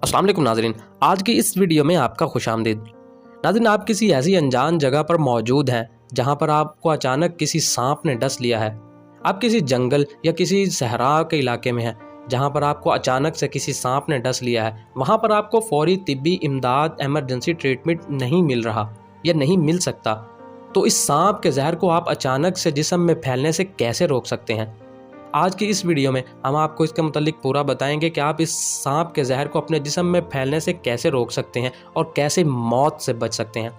अस्सलाम वालेकुम नाज़रीन, आज की इस वीडियो में आपका खुशामदीद। नाज़रीन, आप किसी ऐसी अनजान जगह पर मौजूद हैं जहां पर आपको अचानक किसी सांप ने डस लिया है। आप किसी जंगल या किसी सहरा के इलाके में हैं जहां पर आपको अचानक से किसी सांप ने डस लिया है। वहां पर आपको फौरी तिब्बी इमदाद, एमरजेंसी ट्रीटमेंट नहीं मिल रहा या नहीं मिल सकता, तो इस सांप के जहर को आप अचानक से जिस्म में फैलने से कैसे रोक सकते हैं। आज की इस वीडियो में हम आपको इसके मुतालिक पूरा बताएंगे कि आप इस सांप के जहर को अपने जिस्म में फैलने से कैसे रोक सकते हैं और कैसे मौत से बच सकते हैं।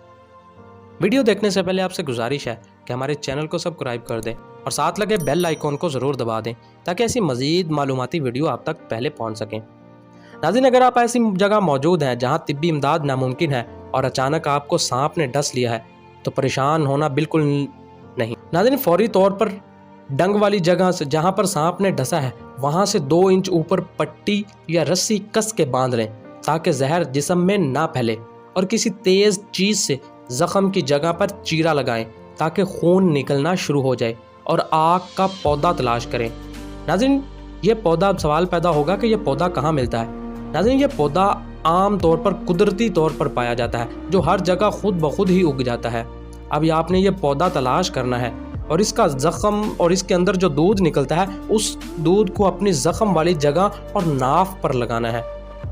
वीडियो देखने से पहले आपसे गुजारिश है कि हमारे चैनल को सब्सक्राइब कर दें और साथ लगे बेल आइकॉन को ज़रूर दबा दें ताकि ऐसी मज़ीद मालूमाती वीडियो आप तक पहले पहुँच सकें। नाज़रीन, अगर आप ऐसी जगह मौजूद हैं जहाँ तिब्बी इमदाद नामुमकिन है और अचानक आपको सांप ने डस लिया है, तो परेशान होना बिल्कुल नहीं। नाज़रीन, फौरी तौर पर डंग वाली जगह से जहां पर सांप ने डसा है वहां से 2 इंच ऊपर पट्टी या रस्सी कस के बांध लें ताकि जहर जिस्म में ना फैले, और किसी तेज चीज से जख्म की जगह पर चीरा लगाएं ताकि खून निकलना शुरू हो जाए, और आग का पौधा तलाश करें। नाज़रीन, ये पौधा, सवाल पैदा होगा कि यह पौधा कहाँ मिलता है। नाज़रीन, यह पौधा आम तौर पर कुदरती तौर पर पाया जाता है जो हर जगह खुद ब खुद ही उग जाता है। अब आपने ये पौधा तलाश करना है और इसका ज़ख़म और इसके अंदर जो दूध निकलता है उस दूध को अपनी ज़ख़म वाली जगह और नाफ पर लगाना है,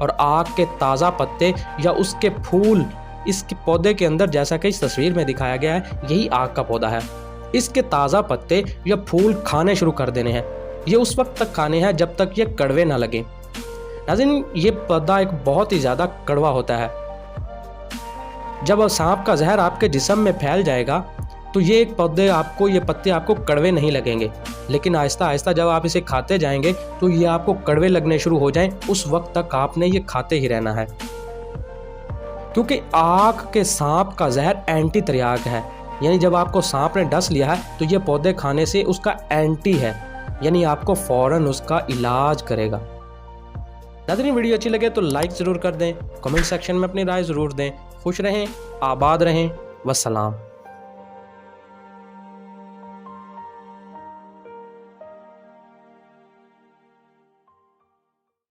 और आग के ताज़ा पत्ते या उसके फूल इसके पौधे के अंदर, जैसा कि इस तस्वीर में दिखाया गया है, यही आग का पौधा है। इसके ताज़ा पत्ते या फूल खाने शुरू कर देने हैं। ये उस वक्त तक खाने हैं जब तक ये कड़वे ना लगे। नाज़रीन, ये पौधा एक बहुत ही ज़्यादा कड़वा होता है। जब सांप का जहर आपके जिस्म में फैल जाएगा तो ये पत्ते आपको कड़वे नहीं लगेंगे, लेकिन आहिस्ता आहिस्ता जब आप इसे खाते जाएंगे तो ये आपको कड़वे लगने शुरू हो जाएं। उस वक्त तक आपने ये खाते ही रहना है, क्योंकि आग के सांप का जहर एंटी त्रियाग है। यानी जब आपको सांप ने डस लिया है तो ये पौधे खाने से उसका एंटी है, यानी आपको फौरन उसका इलाज करेगा। नाज़रीन, वीडियो अच्छी लगे तो लाइक ज़रूर कर दें, कमेंट सेक्शन में अपनी राय ज़रूर दें। खुश रहें, आबाद रहें, वस्सलाम।